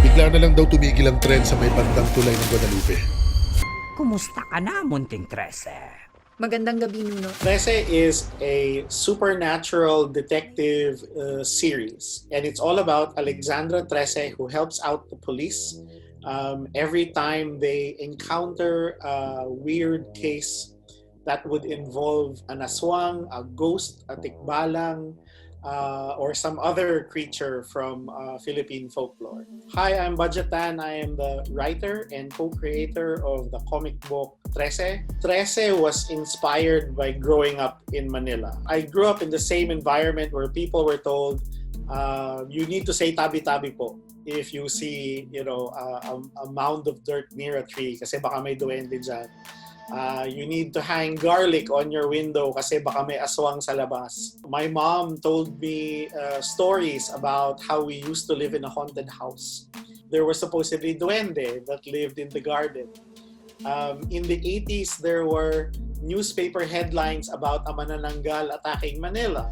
bigla na lang daw tumigil ang tren sa may bandang tulay ng Guadalupe. Kumusta ka na, munting Trese? Magandang gabi, Nuno. Trese is a supernatural detective series, and it's all about Alexandra Trese, who helps out the police every time they encounter a weird case that would involve an aswang, a ghost, a tikbalang, or some other creature from Philippine folklore. Hi, I'm Budjette Tan. I am the writer and co-creator of the comic book Trese. Trese was inspired by growing up in Manila. I grew up in the same environment where people were told, you need to say tabi-tabi po if you see, a mound of dirt near a tree kasi baka may duwende dyan. You need to hang garlic on your window kasi baka may aswang sa labas. My mom told me stories about how we used to live in a haunted house. There was supposedly duende that lived in the garden. In the 80s, there were newspaper headlines about a manananggal attacking Manila.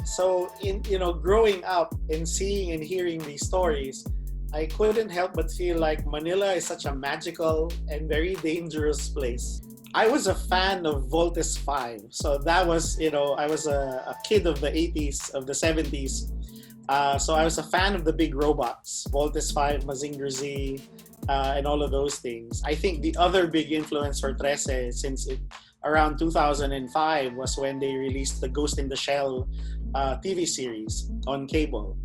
So, growing up and seeing and hearing these stories, I couldn't help but feel like Manila is such a magical and very dangerous place. I was a fan of Voltes 5. So that was, I was a kid of the 80s, of the 70s. So I was a fan of the big robots, Voltes 5, Mazinger Z, and all of those things. I think the other big influence for Trese around 2005 was when they released the Ghost in the Shell TV series on cable.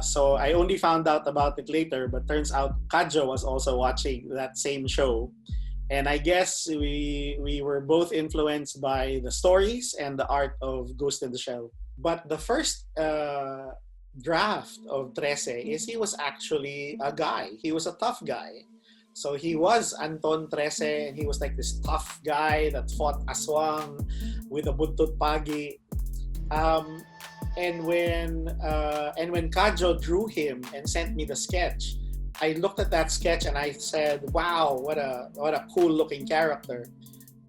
So I only found out about it later, but turns out Kayo was also watching that same show. And I guess we were both influenced by the stories and the art of Ghost in the Shell. But the first draft of Trese is he was actually a guy. He was a tough guy. So he was Anton Trese, and he was like this tough guy that fought aswang with a buntut pagi. And when Kayo drew him and sent me the sketch, I looked at that sketch and I said, "Wow, what a cool-looking character."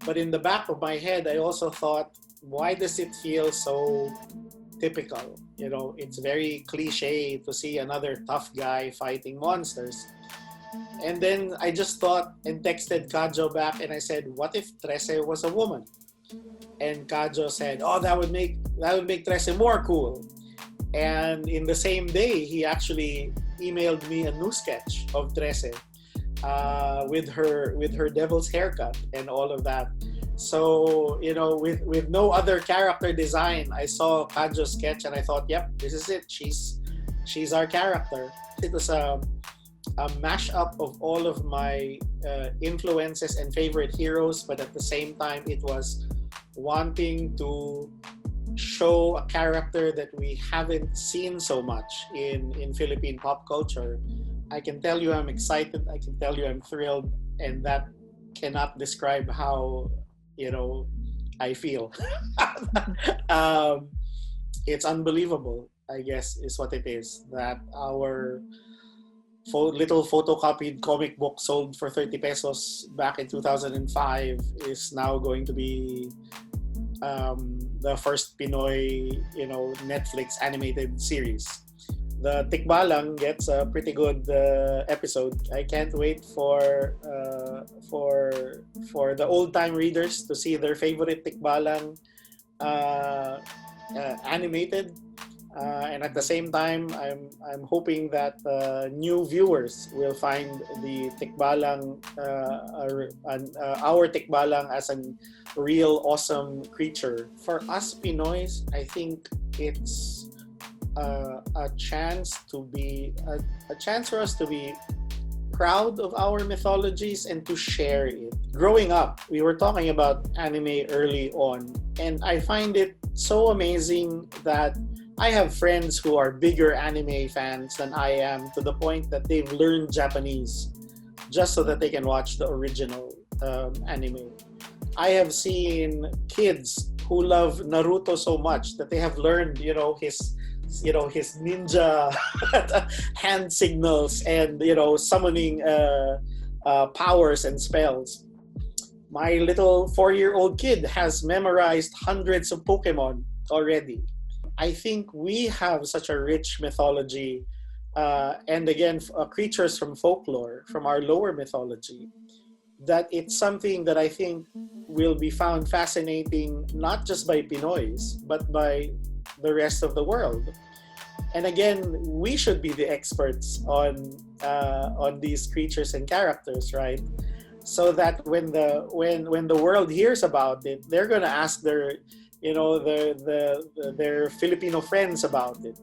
But in the back of my head, I also thought, why does it feel so typical? It's very cliche to see another tough guy fighting monsters. And then I just thought and texted Kayo back and I said, "What if Trese was a woman?" And Kayo said, "Oh, that would make Trese more cool." And in the same day, he actually emailed me a new sketch of Trese with her devil's haircut and all of that. So, with no other character design, I saw Kayo's sketch and I thought, yep, this is it. She's our character. It was a mashup of all of my influences and favorite heroes, but at the same time, it was wanting to show a character that we haven't seen so much in Philippine pop culture. I can tell you I'm excited, I can tell you I'm thrilled, and that cannot describe how, I feel. It's unbelievable, I guess, is what it is, that our little photocopied comic book sold for 30 pesos back in 2005 is now going to be the first Pinoy, Netflix animated series. The Tikbalang gets a pretty good episode. I can't wait for the old-time readers to see their favorite Tikbalang animated. And at the same time, I'm hoping that new viewers will find the Tikbalang, our Tikbalang, as a real awesome creature. For us Pinoys, I think it's a chance for us to be proud of our mythologies and to share it. Growing up, we were talking about anime early on, and I find it so amazing that I have friends who are bigger anime fans than I am, to the point that they've learned Japanese just so that they can watch the original anime. I have seen kids who love Naruto so much that they have learned, his ninja hand signals and, summoning powers and spells. My little 4-year-old kid has memorized hundreds of Pokemon already. I think we have such a rich mythology and again, creatures from folklore, from our lower mythology, that it's something that I think will be found fascinating not just by Pinoys, but by the rest of the world. And again, we should be the experts on these creatures and characters, right? So that when the world hears about it, they're gonna ask their their Filipino friends about it.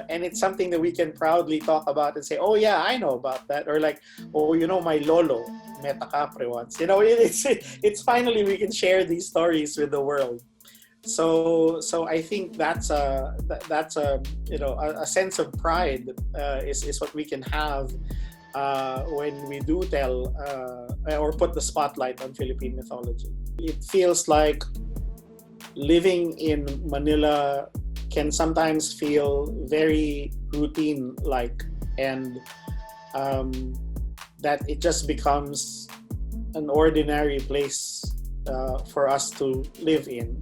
And it's something that we can proudly talk about and say, oh yeah, I know about that. Or like, oh, my lolo met a capre once. It's finally we can share these stories with the world. So I think that's a sense of pride is what we can have when we do tell or put the spotlight on Philippine mythology. It feels like living in Manila can sometimes feel very routine-like, and that it just becomes an ordinary place for us to live in.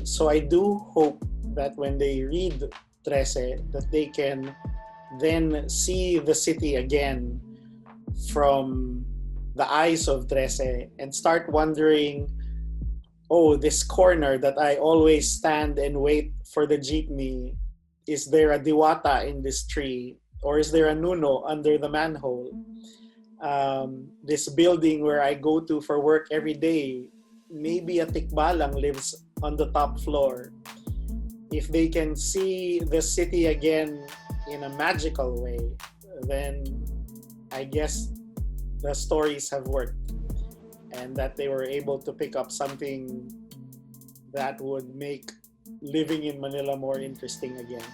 So I do hope that when they read Trese, that they can then see the city again from the eyes of Trese and start wondering, oh, this corner that I always stand and wait for the jeepney, is there a diwata in this tree? Or is there a nuno under the manhole? This building where I go to for work every day, maybe a tikbalang lives on the top floor. If they can see the city again in a magical way, then I guess the stories have worked, and that they were able to pick up something that would make living in Manila more interesting again.